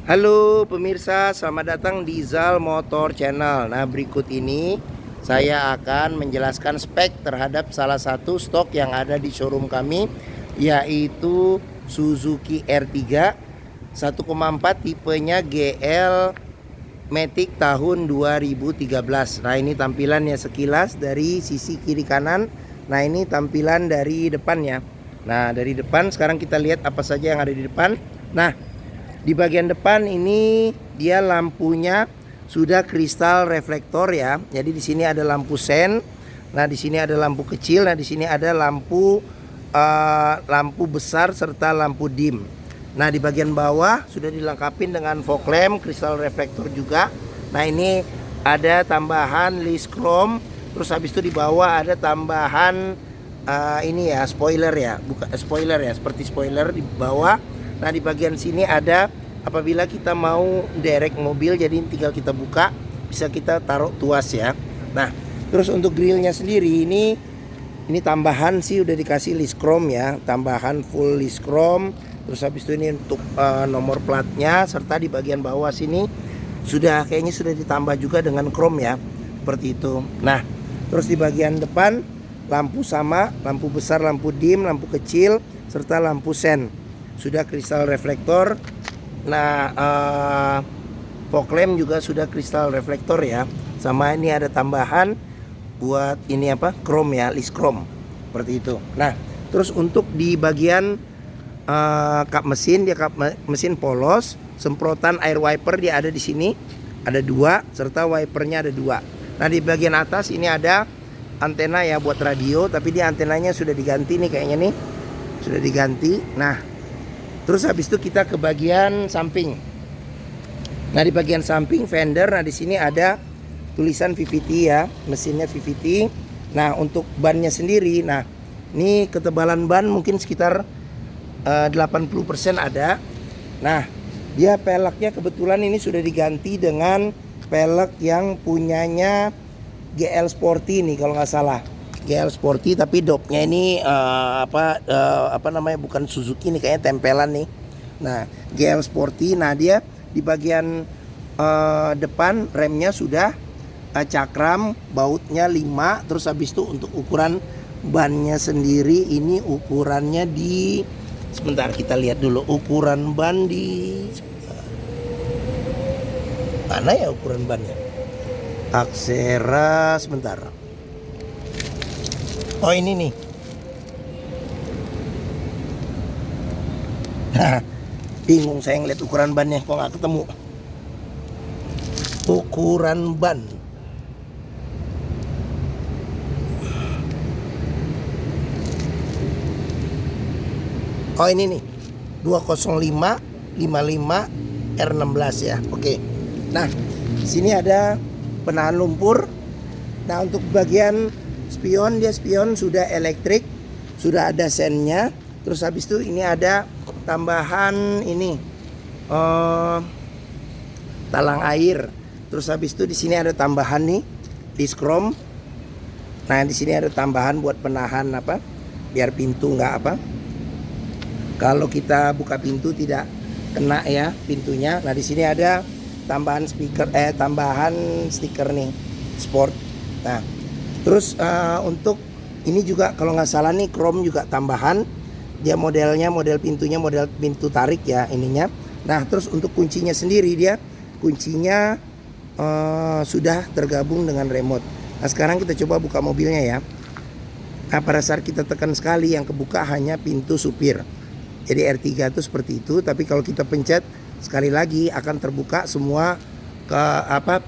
Halo pemirsa, selamat datang di Zal Motor Channel. Nah, berikut ini saya akan menjelaskan spek terhadap salah satu stok yang ada di showroom kami, yaitu Suzuki R3 1,4 tipenya GL Matic tahun 2013. Nah, ini tampilannya sekilas dari sisi kiri kanan. Nah, ini tampilan dari depannya. Nah, dari depan sekarang kita lihat apa saja yang ada di depan. Nah, di bagian depan ini dia lampunya sudah kristal reflektor ya. Jadi di sini ada lampu sen. Nah, di sini ada lampu kecil. Nah, di sini ada lampu besar serta lampu dim. Nah, di bagian bawah sudah dilengkapi dengan fog lamp kristal reflektor juga. Nah, ini ada tambahan list chrome. Terus habis itu di bawah ada tambahan ini ya, spoiler ya, bukan spoiler ya, seperti spoiler di bawah. Nah, di bagian sini ada apabila kita mau derek mobil, jadi tinggal kita buka, bisa kita taruh tuas ya. Nah, terus untuk grillnya sendiri ini tambahan sih udah dikasih list chrome ya, tambahan full list chrome. Terus habis itu ini untuk nomor platnya, serta di bagian bawah sini kayaknya sudah ditambah juga dengan chrome ya, seperti itu. Nah, terus di bagian depan lampu sama, lampu besar, lampu dim, lampu kecil, serta lampu sen sudah kristal reflektor. Nah, fog lamp juga sudah kristal reflektor ya. Sama ini ada tambahan buat ini apa, chrome ya, list chrome seperti itu. Nah, terus untuk di bagian kap mesin, dia kap mesin polos, semprotan air wiper dia ada di sini, ada 2, serta wipernya ada 2. Nah, di bagian atas ini ada antena ya buat radio, tapi dia antenanya sudah diganti nih kayaknya nih, sudah diganti. Nah, terus habis itu kita ke bagian samping. Nah, di bagian samping fender, nah di sini ada tulisan VVT ya, mesinnya VVT. Nah, untuk bannya sendiri, nah ini ketebalan ban mungkin sekitar 80% ada. Nah, dia peleknya kebetulan ini sudah diganti dengan pelek yang punyanya GL Sporty nih kalau nggak salah. GL Sporty, tapi dopnya ini apa namanya, bukan Suzuki nih, kayaknya tempelan nih. Nah, GL Sporty. Nah, dia di bagian depan remnya sudah cakram, bautnya 5. Terus habis itu untuk ukuran bannya sendiri ini ukurannya di, sebentar kita lihat dulu ukuran ban di mana ya ukuran bannya. Aksera, sebentar. Oh, ini nih. Bingung saya ngeliat ukuran bannya, kok nggak ketemu ukuran ban. Oh, ini nih 205 55 R16 ya. Oke. Nah, sini ada penahan lumpur. Nah, untuk bagian spion, dia spion sudah elektrik, sudah ada sennya. Terus habis itu ini ada tambahan ini talang air. Terus habis itu di sini ada tambahan nih disc chrome. Nah, di sini ada tambahan buat penahan apa, biar pintu nggak apa, kalau kita buka pintu tidak kena ya pintunya. Nah, di sini ada tambahan tambahan stiker nih sport. Nah, terus untuk ini juga kalau nggak salah nih chrome juga tambahan. Dia modelnya, model pintunya model pintu tarik ya ininya. Nah, terus untuk kuncinya sendiri, dia kuncinya sudah tergabung dengan remote. Nah, sekarang kita coba buka mobilnya ya. Nah, pada saat kita tekan sekali, yang kebuka hanya pintu supir. Jadi R3 itu seperti itu. Tapi kalau kita pencet sekali lagi akan terbuka semua ke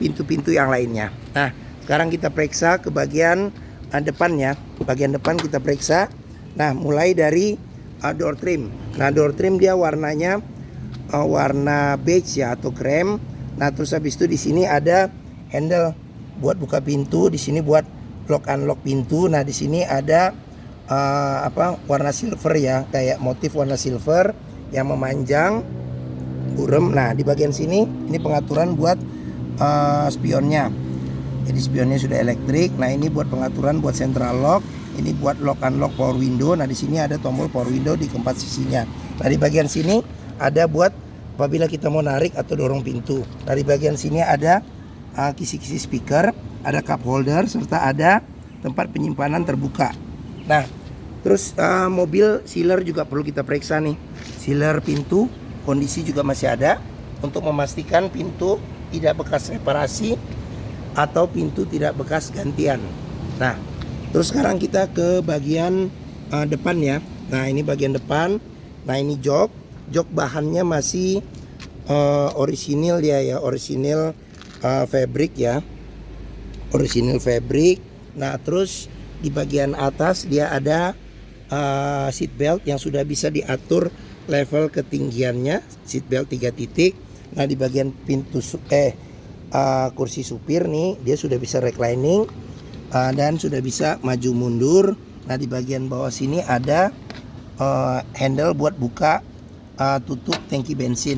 pintu-pintu yang lainnya. Nah, sekarang kita periksa ke bagian depannya. Bagian depan kita periksa. Nah, mulai dari door trim. Nah, door trim dia warnanya warna beige ya atau krem. Nah, terus habis itu di sini ada handle buat buka pintu, di sini buat lock unlock pintu. Nah, di sini ada warna silver ya, kayak motif warna silver yang memanjang burem. Nah, di bagian sini ini pengaturan buat spionnya. Jadi spionnya sudah elektrik. Nah, ini buat pengaturan buat central lock. Ini buat lock unlock power window. Nah, di sini ada tombol power window di keempat sisinya. Nah, di bagian sini ada buat apabila kita mau narik atau dorong pintu. Dari bagian sini ada kisi-kisi speaker, ada cup holder, serta ada tempat penyimpanan terbuka. Nah, terus mobil sealer juga perlu kita periksa nih. Sealer pintu kondisi juga masih ada untuk memastikan pintu tidak bekas reparasi atau pintu tidak bekas gantian. Nah, terus sekarang kita ke bagian depan ya. Nah, ini bagian depan. Nah, ini jok bahannya masih orisinil ya, orisinil fabric ya, orisinil fabric. Nah, terus di bagian atas dia ada seat belt yang sudah bisa diatur level ketinggiannya, seat belt 3 titik. Nah, di bagian pintu kursi supir nih dia sudah bisa reclining dan sudah bisa maju mundur. Nah, di bagian bawah sini ada handle buat buka tutup tangki bensin.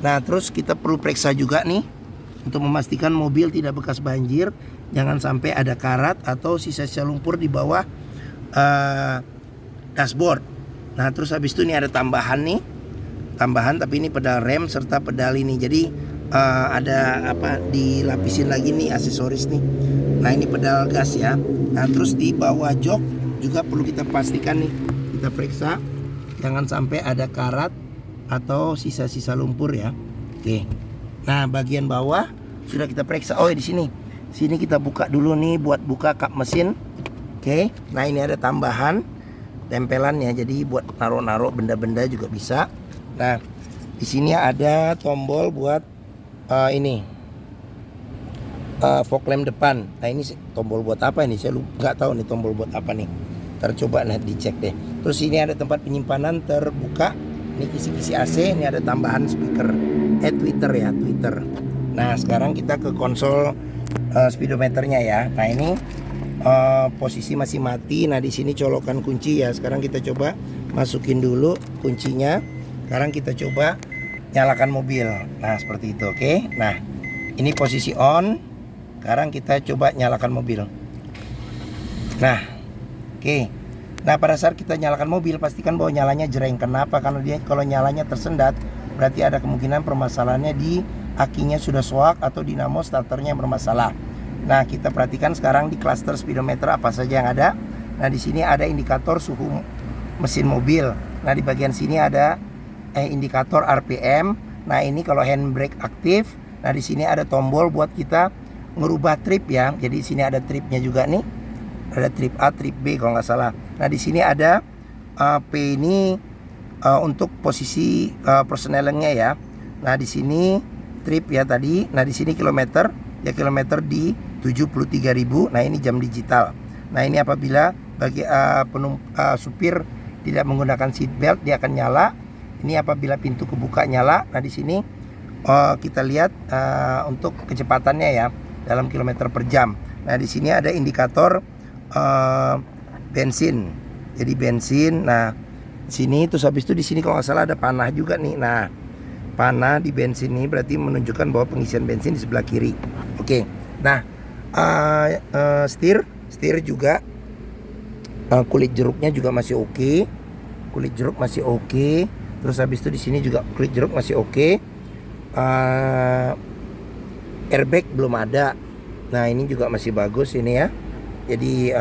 Nah, terus kita perlu periksa juga nih untuk memastikan mobil tidak bekas banjir, jangan sampai ada karat atau sisa-sisa lumpur di bawah dashboard. Nah, terus habis itu ini ada tambahan tapi ini pedal rem serta pedal ini. Jadi ada dilapisin lagi nih aksesoris nih. Nah, ini pedal gas ya. Nah, terus di bawah jok juga perlu kita pastikan nih, kita periksa jangan sampai ada karat atau sisa-sisa lumpur ya. Oke. Nah, bagian bawah sudah kita periksa. Oh, di sini kita buka dulu nih buat buka kap mesin. Oke. Nah, ini ada tambahan tempelannya, jadi buat naruh-naruh benda-benda juga bisa. Nah, di sini ada tombol buat fog lamp depan. Nah, ini tombol buat apa ini? Saya nggak tahu nih tombol buat apa nih. Ntar coba dicek deh. Terus ini ada tempat penyimpanan terbuka. Ini kisi-kisi AC. Ini ada tambahan speaker tweeter ya, tweeter. Nah, sekarang kita ke konsol speedometernya ya. Nah, ini posisi masih mati. Nah, di sini colokan kunci ya. Sekarang kita coba masukin dulu kuncinya. Sekarang kita coba nyalakan mobil. Nah, seperti itu. Oke. Nah, ini posisi on. Sekarang kita coba nyalakan mobil. Nah, oke. Nah, pada saat kita nyalakan mobil, pastikan bahwa nyalanya jreng. Kenapa? Karena dia kalau nyalanya tersendat, berarti ada kemungkinan permasalahannya di akinya sudah soak atau dinamo starternya yang bermasalah. Nah, kita perhatikan sekarang di cluster speedometer apa saja yang ada. Nah, di sini ada indikator suhu mesin mobil. Nah, di bagian sini ada indikator RPM. Nah, ini kalau handbrake aktif. Nah, di sini ada tombol buat kita ngerubah trip ya. Jadi di sini ada tripnya juga nih. Ada trip A, trip B kalau nggak salah. Nah, di sini ada P ini untuk posisi persnelingnya ya. Nah, di sini trip ya tadi. Nah, di sini kilometer ya, kilometer di 73.000. Nah, ini jam digital. Nah, ini apabila bagi supir tidak menggunakan seat belt dia akan nyala. Ini apabila pintu kebuka nyala. Nah, di sini kita lihat untuk kecepatannya ya dalam kilometer per jam. Nah, di sini ada indikator bensin. Jadi bensin. Nah, sini terus habis itu di sini kalau nggak salah ada panah juga nih. Nah, panah di bensin ini berarti menunjukkan bahwa pengisian bensin di sebelah kiri. Oke. Nah, setir juga kulit jeruknya juga masih oke. Kulit jeruk masih oke. Terus habis itu di sini juga kulit jeruk masih oke. Airbag belum ada. Nah, ini juga masih bagus ini ya. Jadi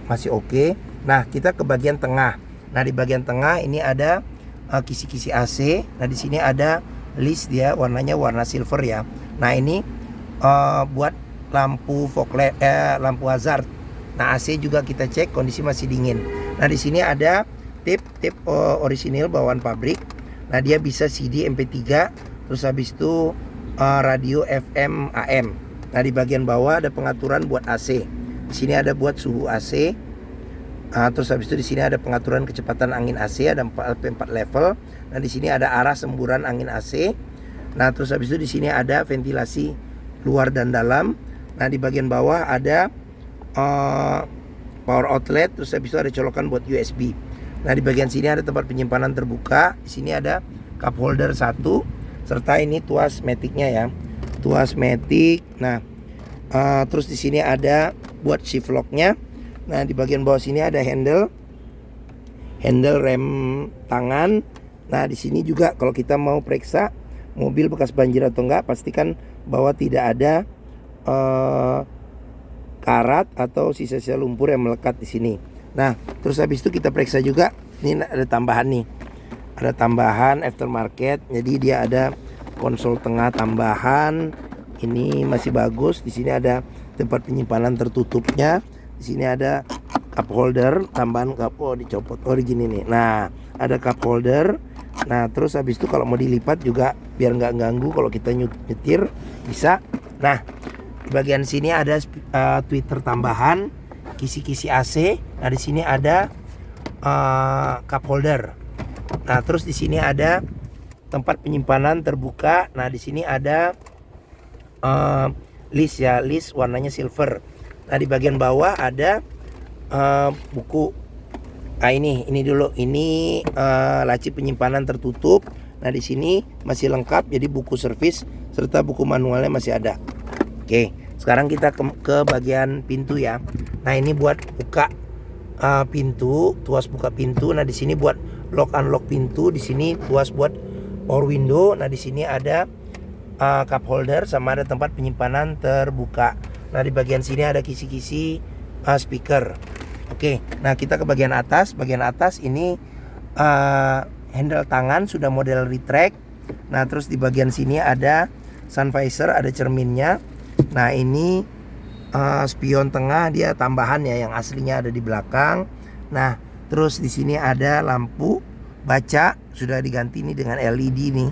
masih oke. Nah, kita ke bagian tengah. Nah, di bagian tengah ini ada kisi-kisi AC. Nah, di sini ada list dia, warnanya warna silver ya. Nah, ini buat lampu fog lamp, lampu hazard. Nah, AC juga kita cek kondisi masih dingin. Nah, di sini ada tip orisinil bawaan pabrik. Nah, dia bisa CD MP3. Terus habis itu radio FM AM. Nah, di bagian bawah ada pengaturan buat AC. Di sini ada buat suhu AC. Terus habis itu di sini ada pengaturan kecepatan angin AC, ada 4 level. Nah, di sini ada arah semburan angin AC. Nah, terus habis itu di sini ada ventilasi luar dan dalam. Nah, di bagian bawah ada power outlet. Terus habis itu ada colokan buat USB. Nah, di bagian sini ada tempat penyimpanan terbuka. Di sini ada cup holder 1 serta ini tuas maticnya ya. Tuas matic. Nah, terus di sini ada buat shift locknya. Nah, di bagian bawah sini ada handle rem tangan. Nah, di sini juga kalau kita mau periksa mobil bekas banjir atau enggak, pastikan bahwa tidak ada karat atau sisa-sisa lumpur yang melekat di sini. Nah, terus habis itu kita periksa juga. Ini ada tambahan nih. Ada tambahan aftermarket. Jadi dia ada konsol tengah tambahan. Ini masih bagus. Di sini ada tempat penyimpanan tertutupnya. Di sini ada cup holder, tambahan cup. Oh, dicopot. Oh, begini nih. Nah, ada cup holder. Nah, terus habis itu kalau mau dilipat juga biar nggak ganggu kalau kita nyetir bisa. Nah, di bagian sini ada tweeter tambahan, kisi-kisi AC. Nah, di sini ada cup holder. Nah, terus di sini ada tempat penyimpanan terbuka. Nah, di sini ada list ya, list warnanya silver. Nah, di bagian bawah ada buku. Nah, ini dulu. Ini laci penyimpanan tertutup. Nah, di sini masih lengkap. Jadi buku servis serta buku manualnya masih ada. Oke, sekarang kita ke bagian pintu ya. Nah, ini buat buka pintu, tuas buka pintu. Nah, di sini buat lock unlock pintu. Di sini tuas buat power window. Nah, di sini ada cup holder sama ada tempat penyimpanan terbuka. Nah, di bagian sini ada kisi-kisi speaker. Oke, nah kita ke bagian atas. Bagian atas ini handle tangan sudah model retract. Nah, terus di bagian sini ada sun visor, ada cerminnya. Nah, ini spion tengah dia tambahan ya, yang aslinya ada di belakang. Nah, terus di sini ada lampu baca sudah diganti nih dengan LED nih.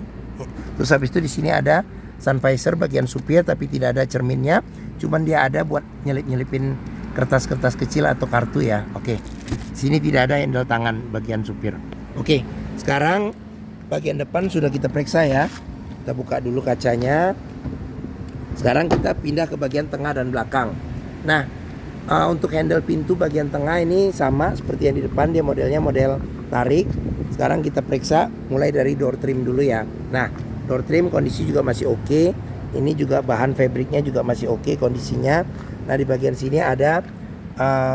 Terus habis itu di sini ada sun visor bagian supir tapi tidak ada cerminnya. Cuman dia ada buat nyelip-nyelipin kertas-kertas kecil atau kartu ya. Oke. Sini tidak ada handle tangan bagian supir. Oke. Sekarang bagian depan sudah kita periksa ya. Kita buka dulu kacanya. Sekarang kita pindah ke bagian tengah dan belakang. Nah, untuk handle pintu bagian tengah ini sama seperti yang di depan, dia modelnya model tarik. Sekarang kita periksa mulai dari door trim dulu ya. Nah, door trim kondisi juga masih oke. Ini juga bahan fabriknya juga masih oke kondisinya. Nah, di bagian sini ada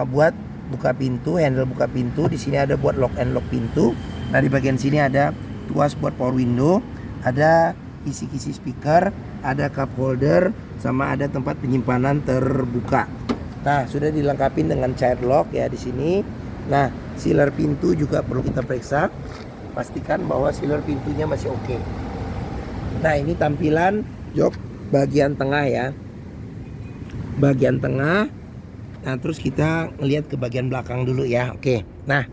buat buka pintu, handle buka pintu. Di sini ada buat lock and lock pintu. Nah, di bagian sini ada tuas buat power window, ada kisi-kisi speaker, ada cup holder, sama ada tempat penyimpanan terbuka. Nah, sudah dilengkapi dengan child lock ya di sini. Nah, sealer pintu juga perlu kita periksa. Pastikan bahwa sealer pintunya masih oke. Nah, ini tampilan jok bagian tengah ya. Bagian tengah. Nah, terus kita ngelihat ke bagian belakang dulu ya. Oke. Nah,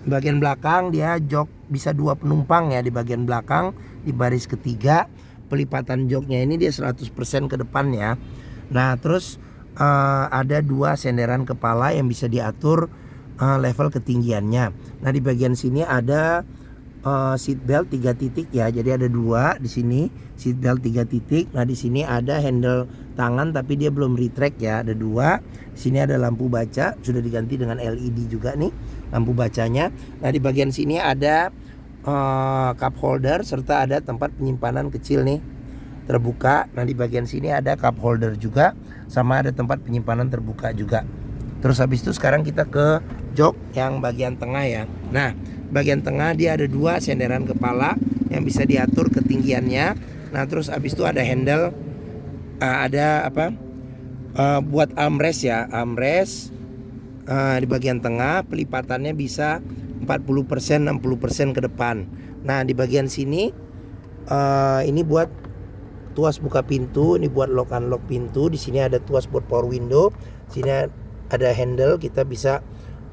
bagian belakang dia jok bisa 2 penumpang ya di bagian belakang di baris ketiga. Pelipatan joknya ini dia 100% ke depan ya. Nah, terus ada 2 senderan kepala yang bisa diatur level ketinggiannya. Nah, di bagian sini ada seat belt 3 titik ya. Jadi ada 2 di sini, seat belt 3 titik. Nah, di sini ada handle tangan tapi dia belum retract ya, ada 2. Di sini ada lampu baca, sudah diganti dengan LED juga nih lampu bacanya. Nah, di bagian sini ada cup holder serta ada tempat penyimpanan kecil nih terbuka. Nah, di bagian sini ada cup holder juga sama ada tempat penyimpanan terbuka juga. Terus habis itu sekarang kita ke jok yang bagian tengah ya. Nah, bagian tengah dia ada 2 senderan kepala yang bisa diatur ketinggiannya. Nah, terus habis itu ada handle, ada apa? Buat armrest ya, armrest di bagian tengah. Pelipatannya bisa 40% 60% ke depan. Nah, di bagian sini ini buat tuas buka pintu, ini buat lock unlock pintu. Di sini ada tuas buat power window. Sini ada handle, kita bisa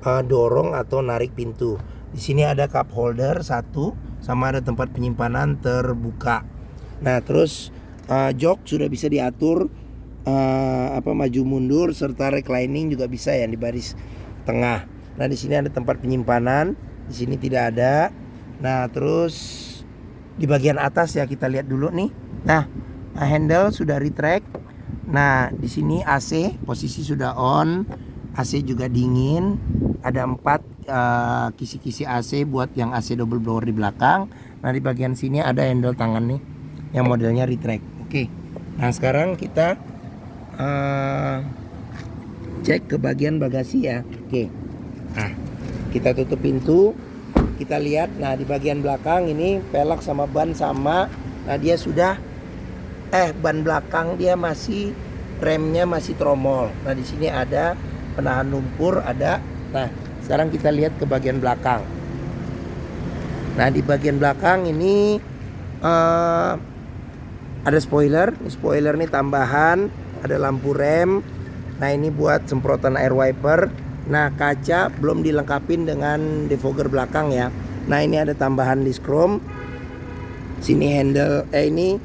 dorong atau narik pintu. Di sini ada cup holder 1 sama ada tempat penyimpanan terbuka. Nah, terus jok sudah bisa diatur maju mundur serta reclining juga bisa ya di baris tengah. Nah, di sini ada tempat penyimpanan, di sini tidak ada. Nah, terus di bagian atas ya kita lihat dulu nih. Nah, handle sudah retract. Nah, di sini AC posisi sudah on, AC juga dingin. Ada 4 kisi-kisi AC buat yang AC double blower di belakang. Nah, di bagian sini ada handle tangan nih yang modelnya retract. Oke. Nah, sekarang kita cek ke bagian bagasi ya. Oke. Nah, kita tutup pintu. kita lihat. Nah, di bagian belakang ini pelek sama ban sama. Nah, dia sudah ban belakang dia masih, remnya masih tromol. Nah, di sini ada penahan lumpur, ada. Nah, sekarang kita lihat ke bagian belakang. Nah, di bagian belakang ini ada spoiler. Ini spoiler nih tambahan, ada lampu rem. Nah, ini buat semprotan air wiper. Nah, kaca belum dilengkapin dengan defogger belakang ya. Nah, ini ada tambahan list chrome. Sini handle ini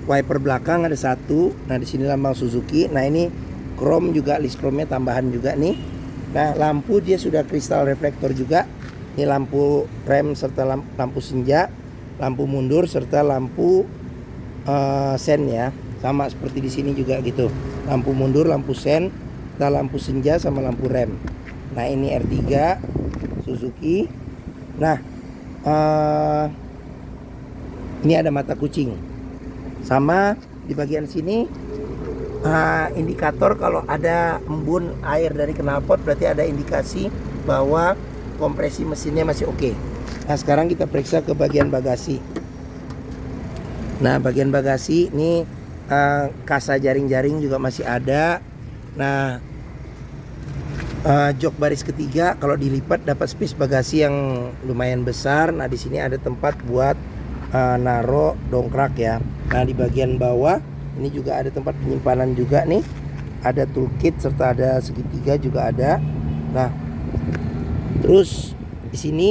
wiper belakang ada satu. Nah, di sini lambang Suzuki. Nah, ini chrome juga, list chrome-nya tambahan juga nih. Nah, lampu dia sudah kristal reflektor juga. Ini lampu rem serta lampu senja, lampu mundur serta lampu sen ya. Sama seperti di sini juga gitu. Lampu mundur, lampu sen, serta lampu senja sama lampu rem. Nah, ini R3 Suzuki. Nah, ini ada mata kucing. Sama di bagian sini indikator kalau ada embun air dari knalpot, berarti ada indikasi bahwa kompresi mesinnya masih oke. Nah, sekarang kita periksa ke bagian bagasi. Nah, bagian bagasi ini kasa jaring-jaring juga masih ada. Nah, jok baris ketiga kalau dilipat dapat space bagasi yang lumayan besar. Nah, di sini ada tempat buat naro dongkrak ya. Nah, di bagian bawah ini juga ada tempat penyimpanan juga nih. Ada toolkit serta ada segitiga juga ada. Nah, terus di sini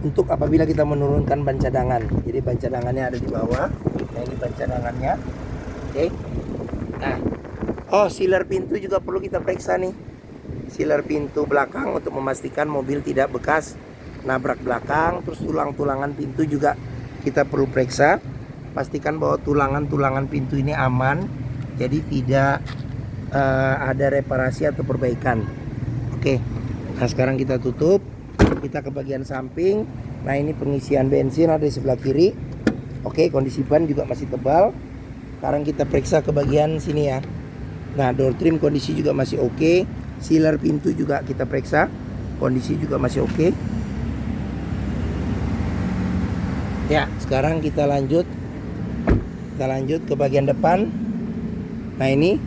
untuk apabila kita menurunkan ban cadangan. Jadi ban cadangannya ada di bawah. Nah, ini ban cadangannya. Oke. Nah, sealer pintu juga perlu kita periksa nih. Sealer pintu belakang untuk memastikan mobil tidak bekas nabrak belakang. Terus tulang-tulangan pintu juga kita perlu periksa. Pastikan bahwa tulangan-tulangan pintu ini aman. Jadi tidak ada reparasi atau perbaikan. Oke. Nah, sekarang kita tutup. Kita ke bagian samping. Nah, ini pengisian bensin ada di sebelah kiri. Oke, kondisi ban juga masih tebal. Sekarang kita periksa ke bagian sini ya. Nah, door trim kondisi juga masih oke. Sealer pintu juga kita periksa, kondisi juga masih oke. Ya, sekarang kita lanjut ke bagian depan. Nah, ini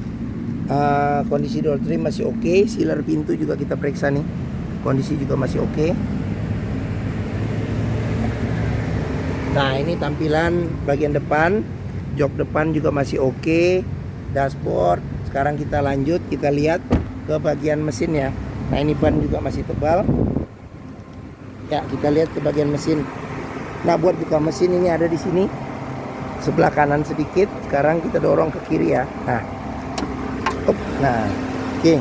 kondisi door trim masih oke. Sealer pintu juga kita periksa nih, kondisi juga masih oke. Nah, ini tampilan bagian depan. Jok depan juga masih oke. Dashboard. Sekarang kita lanjut, kita lihat ke bagian mesin ya. Nah, ini ban juga masih tebal. Ya, kita lihat ke bagian mesin. Nah, buat buka mesin ini ada di sini sebelah kanan sedikit. Sekarang kita dorong ke kiri ya. Nah, oke.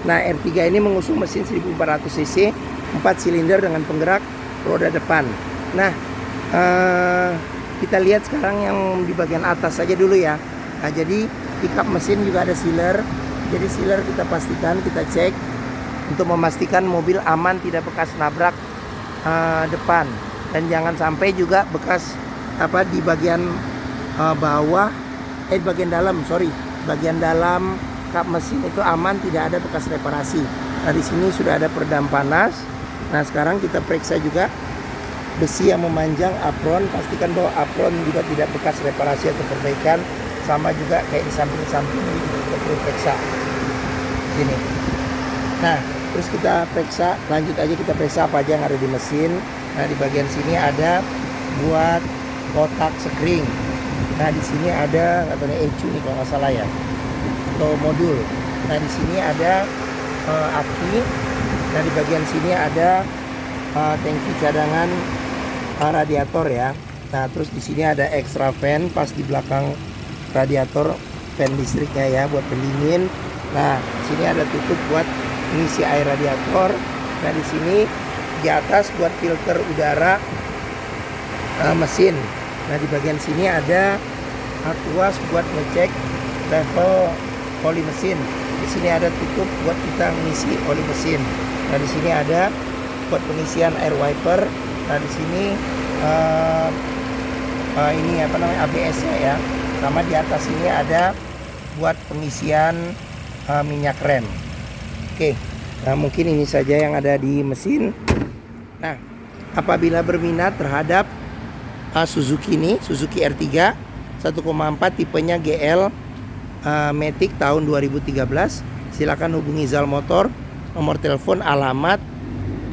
Nah, R3 ini mengusung mesin 1400 cc, 4 silinder dengan penggerak roda depan. Nah, kita lihat sekarang yang di bagian atas saja dulu ya. Nah, jadi pickup mesin juga ada sealer. Jadi sealer kita pastikan, kita cek untuk memastikan mobil aman, tidak bekas nabrak depan. Dan jangan sampai juga bekas di bagian bawah, bagian dalam, bagian dalam kap mesin itu aman, tidak ada bekas reparasi. Nah, di sini sudah ada peredam panas. Nah, sekarang kita periksa juga besi yang memanjang apron. Pastikan bahwa apron juga tidak bekas reparasi atau perbaikan. Sama juga kayak di samping-samping ini kita perlu periksa sini. Nah, terus kita periksa, lanjut aja kita periksa apa aja yang ada di mesin. Nah, di bagian sini ada buat kotak sekring. Nah, di sini ada katanya ECU nih kalau nggak salah ya, atau modul. Nah, di sini ada aki. Nah, di bagian sini ada tangki cadangan radiator ya. Nah, terus di sini ada extra fan pas di belakang radiator, fan listriknya ya buat pendingin. Nah, sini ada tutup buat mengisi air radiator. Nah, di sini di atas buat filter udara mesin. Nah, di bagian sini ada tuas buat ngecek level oli mesin. Di sini ada tutup buat kita mengisi oli mesin. Nah, di sini ada buat pengisian air wiper. Nah, di sini ini ABS-nya ya. Sama di atas ini ada buat pengisian minyak rem. Oke. Nah, mungkin ini saja yang ada di mesin. Nah, apabila berminat terhadap Suzuki ini, Suzuki R3 1,4 tipenya GL Matic tahun 2013, silakan hubungi Zal Motor. Nomor telepon, alamat,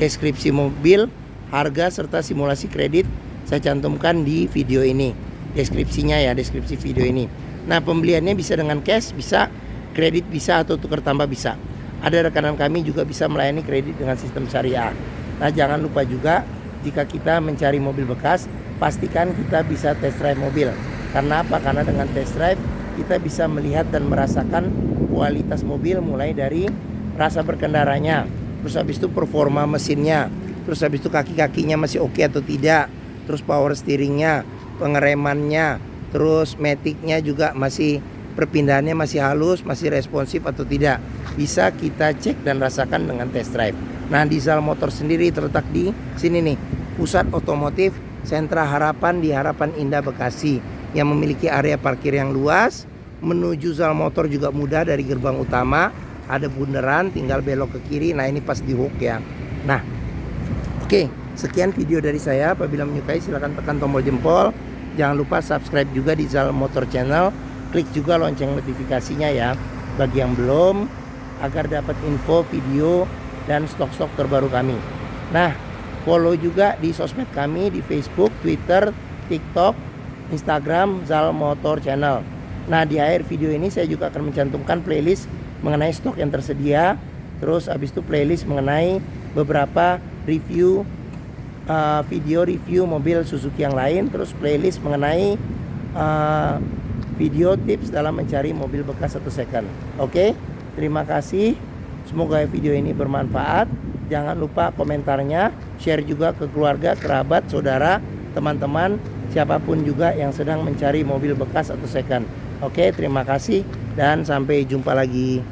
deskripsi mobil, harga serta simulasi kredit saya cantumkan di video ini. Deskripsinya ya, deskripsi video ini. Nah, pembeliannya bisa dengan cash, bisa kredit, bisa atau tukar tambah bisa. Ada rekanan kami juga bisa melayani kredit dengan sistem syariah. Nah, jangan lupa juga jika kita mencari mobil bekas, pastikan kita bisa test drive mobil. Karena apa? Karena dengan test drive kita bisa melihat dan merasakan kualitas mobil, mulai dari rasa berkendaranya, terus habis itu performa mesinnya, terus habis itu kaki-kakinya masih oke atau tidak, terus power steeringnya, pengeremannya, terus maticnya juga masih, perpindahannya masih halus, masih responsif atau tidak. Bisa kita cek dan rasakan dengan test drive. Nah, di Zal Motor sendiri terletak di sini nih, Pusat Otomotif Sentra Harapan di Harapan Indah Bekasi, yang memiliki area parkir yang luas. Menuju Zal Motor juga mudah, dari gerbang utama ada bundaran, tinggal belok ke kiri. Nah, ini pas di hook ya. Nah, oke, sekian video dari saya. Apabila menyukai silahkan tekan tombol jempol. Jangan lupa subscribe juga di Zal Motor Channel. Klik juga lonceng notifikasinya ya, bagi yang belum, agar dapat info video dan stok-stok terbaru kami. Nah, follow juga di sosmed kami di Facebook, Twitter, TikTok, Instagram, Zal Motor Channel. Nah, di akhir video ini saya juga akan mencantumkan playlist mengenai stok yang tersedia. Terus habis itu playlist mengenai beberapa review, video review mobil Suzuki yang lain. Terus playlist mengenai video tips dalam mencari mobil bekas atau second. Oke, terima kasih. Semoga video ini bermanfaat. Jangan lupa komentarnya, share juga ke keluarga, kerabat, saudara, teman-teman, siapapun juga yang sedang mencari mobil bekas atau second. Oke, terima kasih dan sampai jumpa lagi.